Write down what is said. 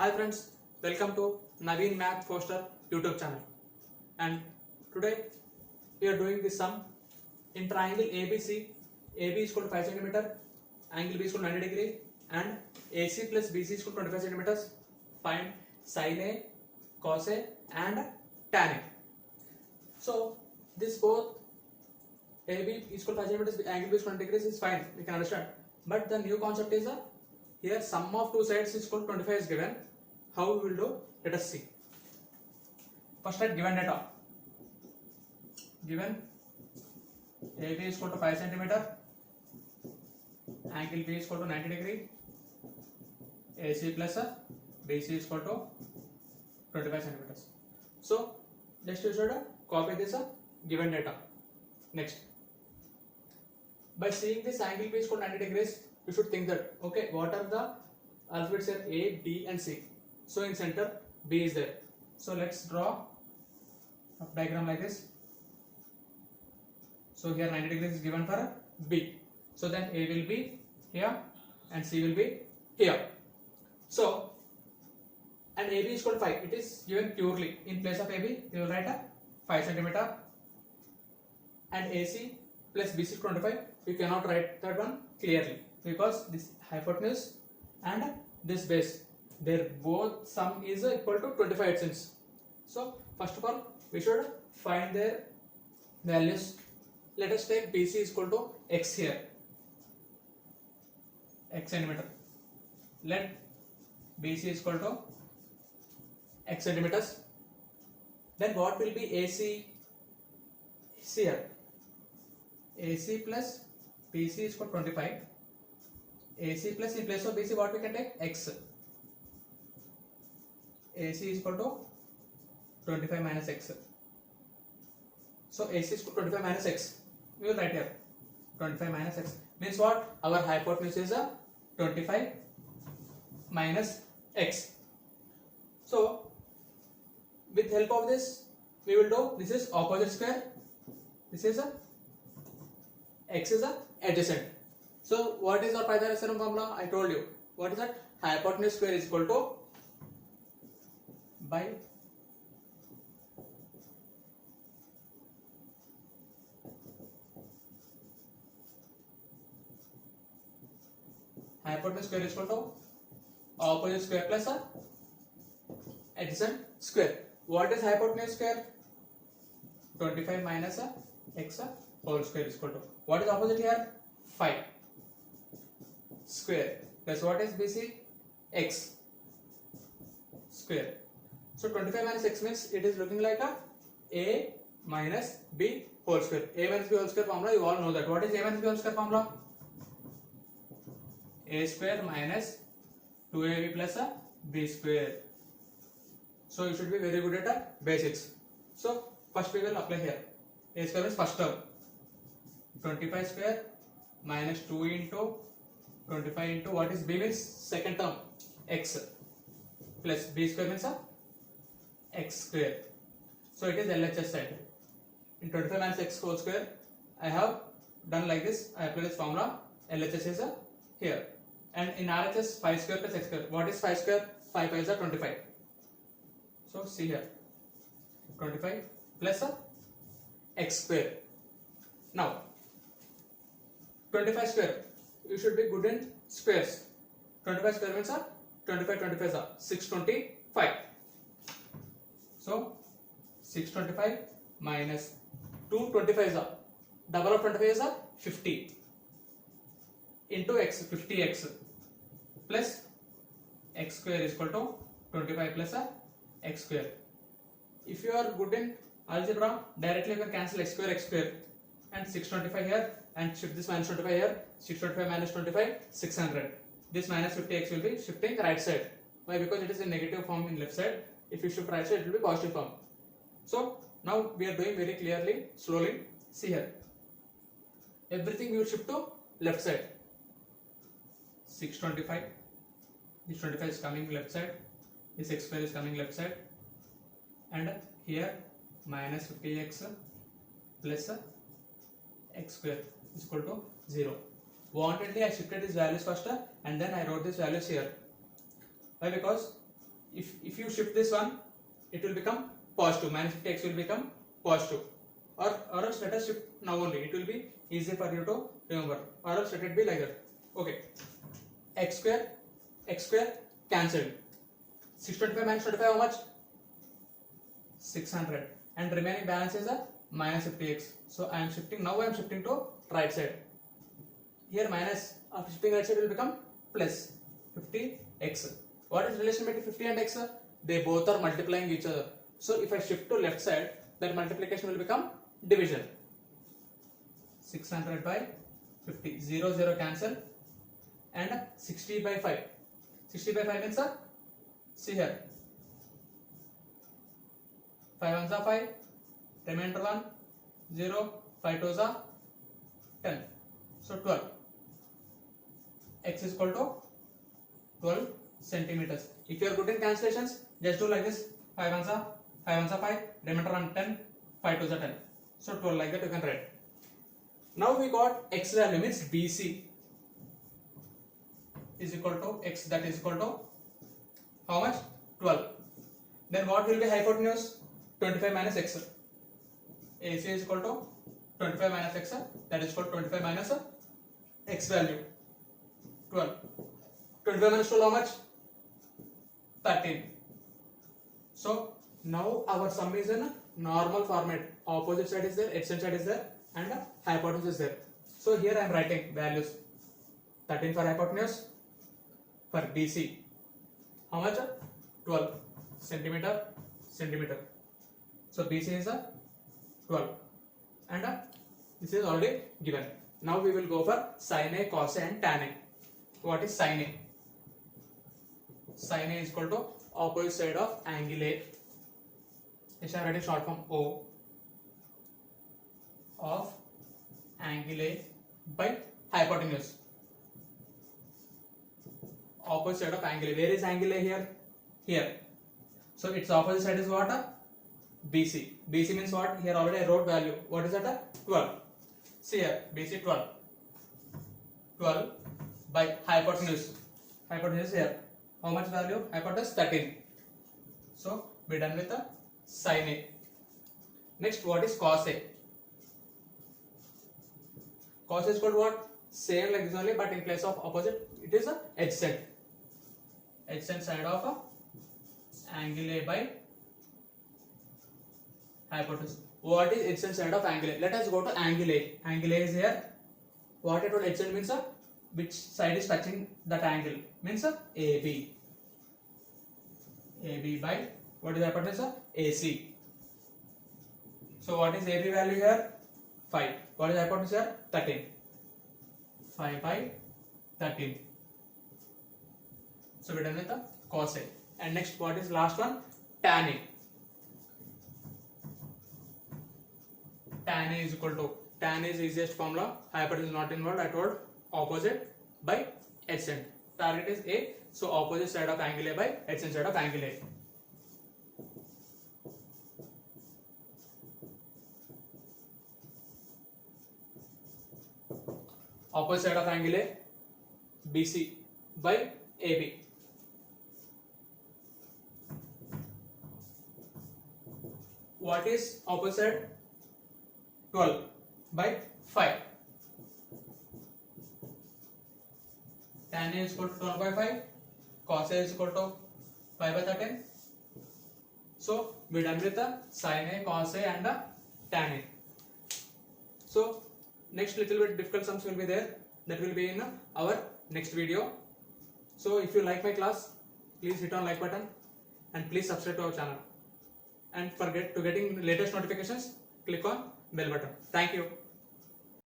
Hi friends, welcome to Naveen Math Foster YouTube channel. And today we are doing this sum in triangle ABC. AB is equal to 5 cm, angle B is equal to 90 degree, and AC plus BC is equal to 25 centimeters. Find sin A, cos A, and tan A. So this both AB is equal to 5 centimeters, angle B is 20 degrees is fine. We can understand. But the new concept is here sum of two sides is equal to 25 is given. How we will do? Let us see. First at given data. Given AB is equal to 5 cm, angle B is equal to 90 degree, AC plus BC is equal to 25 centimeters. So just you should copy this given data. Next, by seeing this angle B is equal to 90 degrees, you should think that okay, what are the alphabets here? A, B, and C. So in center B is there. So let's draw a diagram like this. So here 90 degrees is given for B. So then A will be here and C will be here. So and AB is equal to 5. It is given purely. In place of AB, we will write a 5 cm and AC plus BC is 25. We cannot write that one clearly because this hypotenuse and this base, their both sum is equal to 25 it seems. So first of all we should find their values. Let us take BC is equal to x here, x centimeter. Let BC is equal to x centimeters. Then what will be AC here? AC plus BC is equal to 25. AC plus in place of BC what we can take? X. AC is equal to 25 minus x. So AC is equal to 25 minus x. We will write here 25 minus x. Means what? Our hypotenuse is 25 minus x. So with help of this we will do, this is opposite square, this is x is adjacent. So what is our Pythagorean formula? I told you. What is that? Hypotenuse square is equal to by hypotenuse square is equal to opposite square plus adjacent square. What is hypotenuse square? 25 minus x whole square is equal to, what is opposite here? 5 square plus what is BC? X square. So 25 minus x means it is looking like a minus b whole square. A minus b whole square formula you all know that. What is a minus b whole square formula? A square minus 2ab plus b square. So you should be very good at basics. So first we will apply here. A square is first term. 25 square minus 2 into 25 into what is b means second term x plus b square means x square. So it is LHS side. In 25 minus x whole square I have done like this. I apply this formula. LHS is here. And in RHS 5 square plus x square. What is 5 square? 5 is 25. So see here 25 plus x square. Now 25 square, you should be good in squares. 25 square means 25 25 is 625. So 625 minus 225 is double of 25 is 50 into x, 50x plus x square is equal to 25 plus x square. If you are good in algebra, directly you can cancel x square and 625 here and shift this minus 25 here. 625 minus 25, 600. This minus 50x will be shifting right side. Why? Because it is in negative form in left side. If you shift right side, it will be positive form. So now we are doing very clearly, slowly. See here. Everything you shift to left side. 625. This 25 is coming left side. This x square is coming left side. And here minus 50x plus x square is equal to 0. Wantedly I shifted these values first and then I wrote these values here. Why? Because if you shift this one, it will become positive. Minus 50x will become positive. Or else let us shift now only. It will be easy for you to remember. Or else let it be like that. Okay. X square cancelled. 625 minus 25 how much? 600. And remaining balance is a minus 50x. So I am shifting to right side. Here minus after shifting right side will become plus 50x. What is relation between 50 and x? They both are multiplying each other. So if I shift to left side, that multiplication will become division. 600 by 50. 0, 0 cancel. And 60 by 5. 60 by 5 means see here. 5 ones are 5. Remainder 1. 0. 5 twos are 10. So 12. X is equal to 12 centimeters. If you are good in cancellations, just do like this. 5 ones are 5. Remainder 1 10. 5 twos are 10. So 12 like that you can write. Now we got x value means BC is equal to x, that is equal to how much? 12. Then what will be hypotenuse? 25 minus x. AC is equal to 25 minus x, that is equal to 25 minus x value 12. 25 minus 12 how much? 13. So now our sum is in normal format. Opposite side is there, adjacent side is there, and hypotenuse is there. So here I am writing values. 13 for hypotenuse. For BC, how much? 12 centimeter. So BC is 12, and this is already given. Now we will go for sin A, cos A, and tan A. What is sin A? Sin A is equal to opposite side of angle A. This I am writing short form O of angle A by hypotenuse. Opposite side of angle A. Where is angle A here? Here. So its opposite side is what? BC. BC means what? Here already I wrote value. What is that? 12. See here, BC 12. 12 by hypotenuse. Hypotenuse here. How much value? Hypotenuse 13. So we done with the sin A. Next, what is cos A? Cos A is called what? Same like this only, but in place of opposite, it is a adjacent. Adjacent side of angle A by hypotenuse. What is adjacent side of angle A? Let us go to angle A. Angle A is here. What I told adjacent means which side is touching that angle? Means AB. AB by what is hypotenuse? AC. So what is AB value here? 5. What is hypotenuse here? 13. 5 by 13. So we are done with the cos A. And next, what is last one? Tan A. Tan A is equal to, tan A is easiest formula. Hypotenuse is not involved. I told opposite by adjacent. Target is A. So opposite side of angle A by adjacent side of angle A. Opposite side of angle A, BC by AB. What is opposite? 12 by 5. Tan A is equal to 12 by 5. Cos A is equal to 5 by 13. So we done with the sin A, cos A, and the tan A. So next little bit difficult sums will be there. That will be in our next video. So if you like my class, please hit on like button and please subscribe to our channel. And forget to getting latest notifications, click on bell button. Thank you.